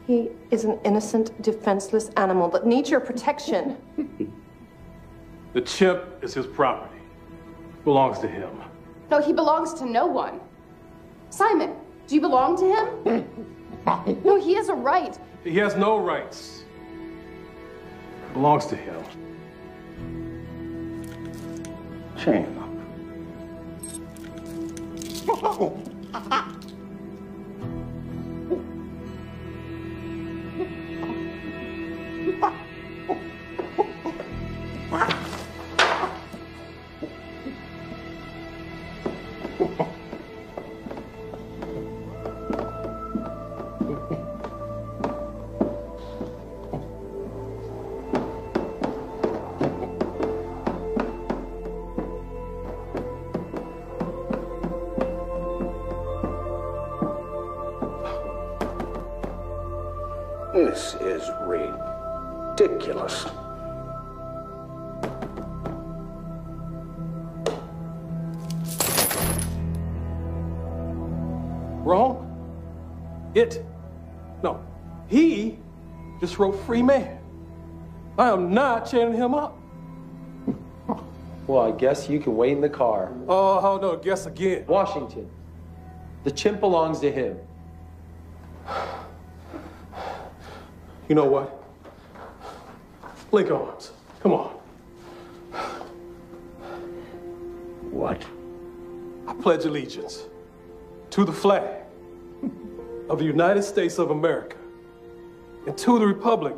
Speaker 8: He is an innocent, defenseless animal that needs your protection.
Speaker 14: The chimp is his property. Belongs to him.
Speaker 4: No, he belongs to no one. Simon, do you belong to him? No, he has a right.
Speaker 14: He has no rights. Belongs to him.
Speaker 2: Shame. This is ridiculous.
Speaker 14: Wrong? No, he just wrote free man. I am not chaining him up.
Speaker 11: Well, I guess you can wait in the car.
Speaker 14: Oh, no, guess again.
Speaker 11: Washington. The chimp belongs to him.
Speaker 14: You know what? Link arms. Come on.
Speaker 2: What?
Speaker 14: I pledge allegiance to the flag of the United States of America and to the republic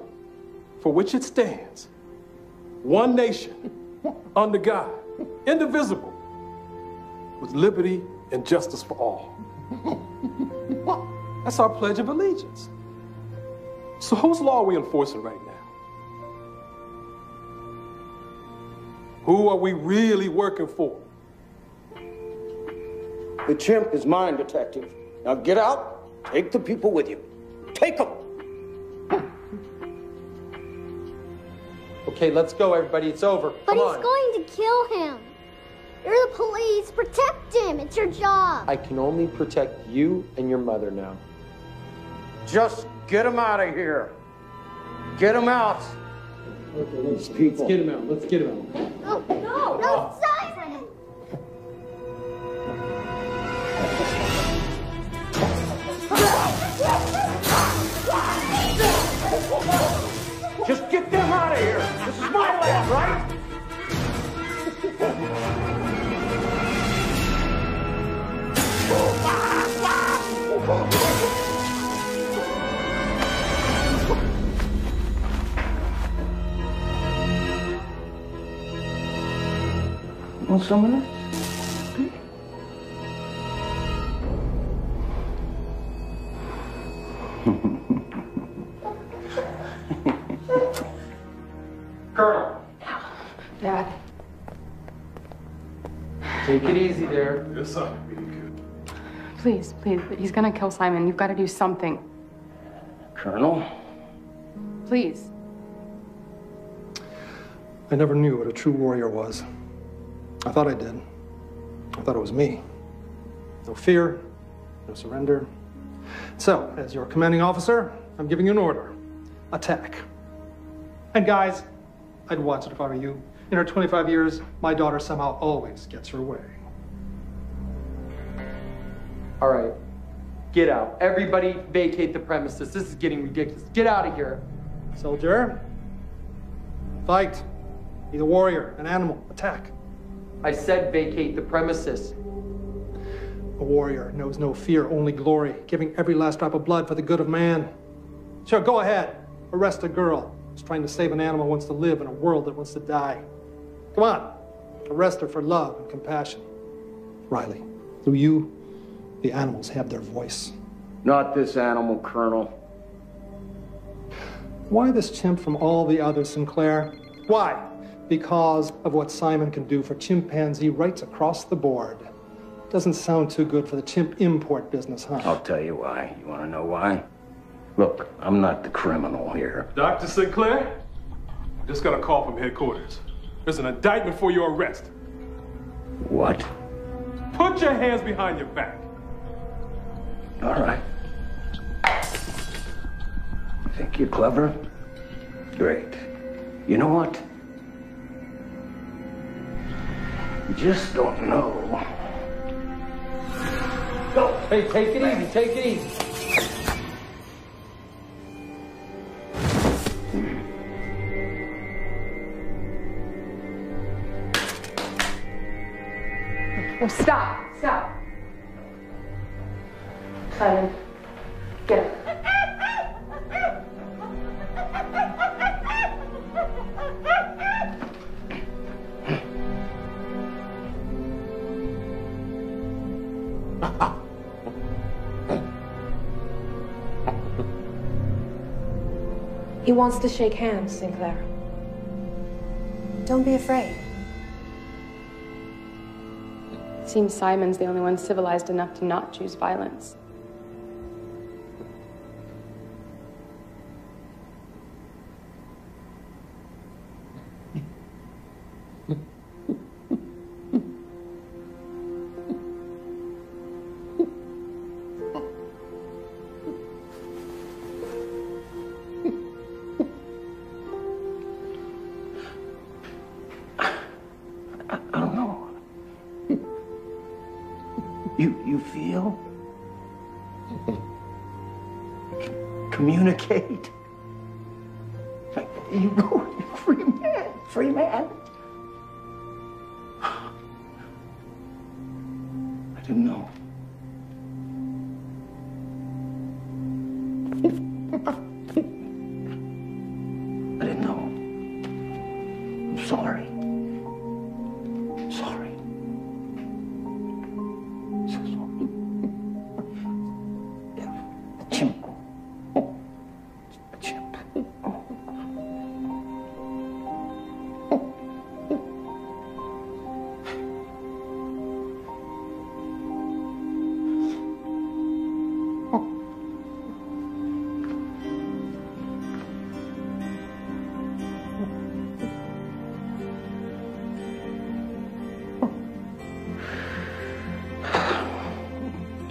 Speaker 14: for which it stands, one nation, under God, indivisible, with liberty and justice for all. That's our pledge of allegiance. So whose law are we enforcing right now? Who are we really working for?
Speaker 2: The chimp is mine, Detective. Now get out, take the people with you. Take them!
Speaker 11: Okay, let's go, everybody. It's over.
Speaker 6: But
Speaker 11: Come on.
Speaker 6: he's going to kill him. You're the police. Protect him. It's your job.
Speaker 17: I can only protect you and your mother now.
Speaker 2: Just get him out of here. Get him out.
Speaker 17: Okay, let's get him out. Let's get him out.
Speaker 6: No, Simon!
Speaker 2: Just get them out of here. This is my land, right? Want some of this?
Speaker 17: Colonel.
Speaker 8: Dad.
Speaker 17: Take it easy there.
Speaker 14: Yes, sir.
Speaker 8: Please, please. He's gonna kill Simon. You've got to do something.
Speaker 2: Colonel?
Speaker 8: Please.
Speaker 5: I never knew what a true warrior was. I thought I did. I thought it was me. No fear, no surrender. So, as your commanding officer, I'm giving you an order. Attack. And guys, I'd watch it if I were you. In her 25 years, my daughter somehow always gets her way.
Speaker 17: All right. Get out. Everybody vacate the premises. This is getting ridiculous. Get out of here.
Speaker 5: Soldier, fight. Be the warrior, an animal. Attack.
Speaker 17: I said vacate the premises.
Speaker 5: A warrior knows no fear, only glory, giving every last drop of blood for the good of man. Sure, go ahead. Arrest a girl who's trying to save an animal who wants to live in a world that wants to die. Come on. Arrest her for love and compassion. Riley, through you, the animals have their voice.
Speaker 2: Not this animal, Colonel.
Speaker 5: Why this chimp from all the others, Sinclair? Why? Because of what Simon can do for chimpanzee rights across the board. Doesn't sound too good for the chimp import business, huh?
Speaker 2: I'll tell you why. You want to know why? Look, I'm not the criminal here.
Speaker 14: Dr. Sinclair, just got a call from headquarters. There's an indictment for your arrest.
Speaker 2: What?
Speaker 14: Put your hands behind your back.
Speaker 2: All right. You think you're clever? Great. You know what? You just don't know.
Speaker 17: Go. Hey, take it easy. Take it easy.
Speaker 8: Oh, stop. Stop. Simon, get up. He wants to shake hands, Sinclair.
Speaker 18: Don't be afraid.
Speaker 4: It seems Simon's the only one civilized enough to not choose violence.
Speaker 2: You feel? Communicate? You go, free man, free man. I didn't know. I didn't know. I'm sorry. Sorry. So sorry. A chimp. A chimp.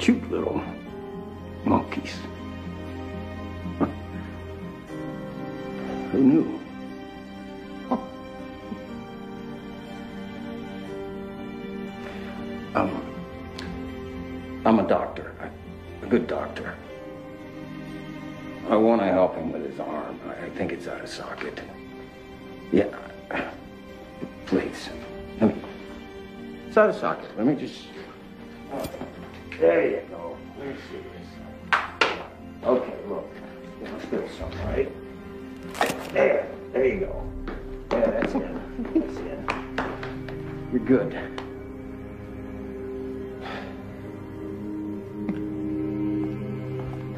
Speaker 2: cute little monkeys. Who knew? I'm a doctor, a good doctor. I want to help him with his arm. I think it's out of socket. Yeah, please. It's out of socket. Let me just... There you go. Let me see this. Okay, look. Feel some, right? There you go. Yeah, that's it. That's it. You're good.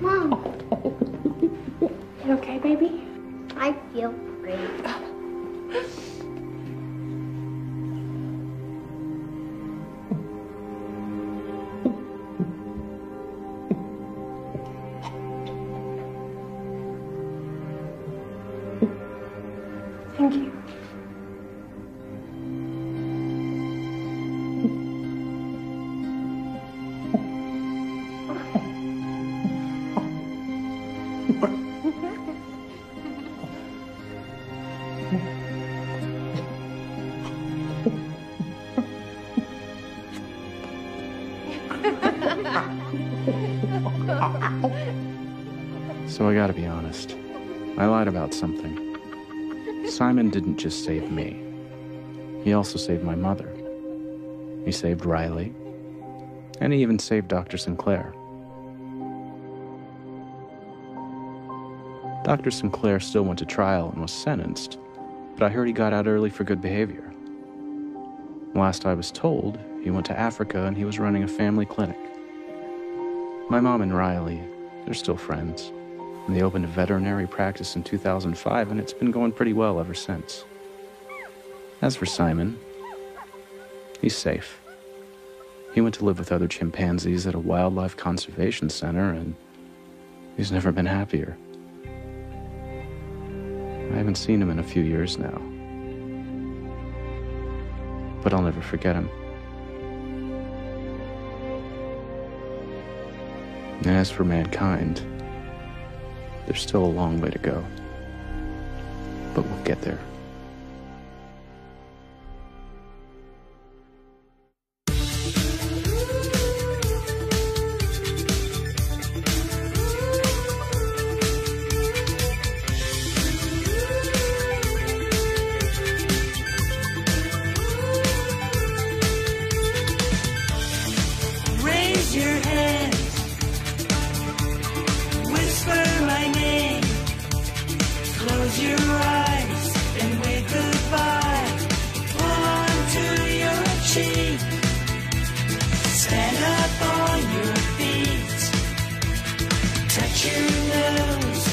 Speaker 6: Mom.
Speaker 12: You okay, baby?
Speaker 6: I feel great.
Speaker 12: Thank you.
Speaker 1: So I gotta be honest. I lied about something. Simon didn't just save me. He also saved my mother. He saved Riley. And he even saved Dr. Sinclair. Dr. Sinclair still went to trial and was sentenced, but I heard he got out early for good behavior. Last I was told, he went to Africa and he was running a family clinic. My mom and Riley, they're still friends. And they opened a veterinary practice in 2005, and it's been going pretty well ever since. As for Simon, he's safe. He went to live with other chimpanzees at a wildlife conservation center, and he's never been happier. I haven't seen him in a few years now. But I'll never forget him. And as for mankind, there's still a long way to go. But we'll get there.
Speaker 18: Raise your hand, whisper my name, close your eyes and wave goodbye, pull on to your cheek, stand up on your feet, touch your nose,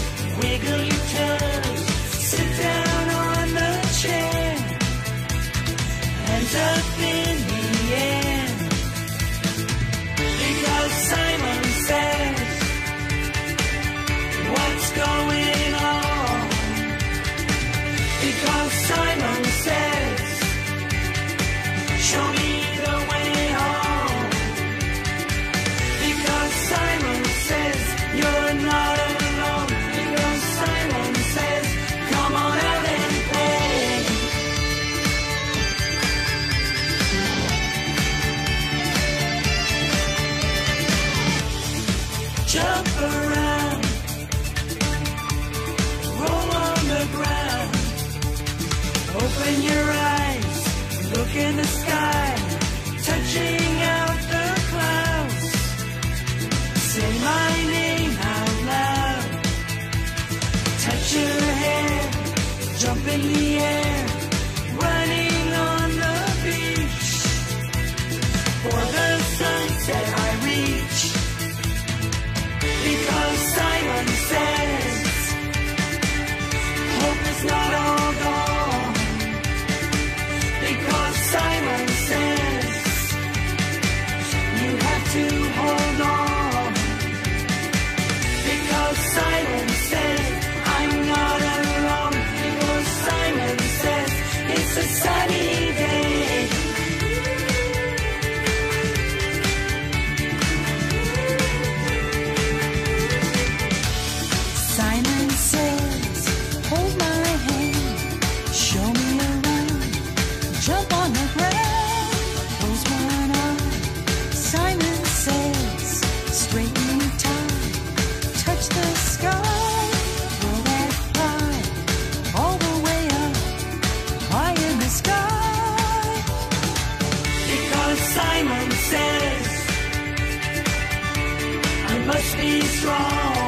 Speaker 18: wiggle your toes, sit down on the chair, hands up in the air. Because Simon says, what's going on? Because Simon says, show me the way home. Because Simon says, you're not alone. Because Simon says, come on out and play. Jump around, roll on the ground, open your eyes, look in the sky, touching out the clouds, say my name out loud, touch your hair, jump in the air, running on the beach, for the sunset I reach. Because Simon says, hope is not all gone. Because Simon says, you have to hold on. Because Simon says, I'm not alone. Because Simon says, Just be strong.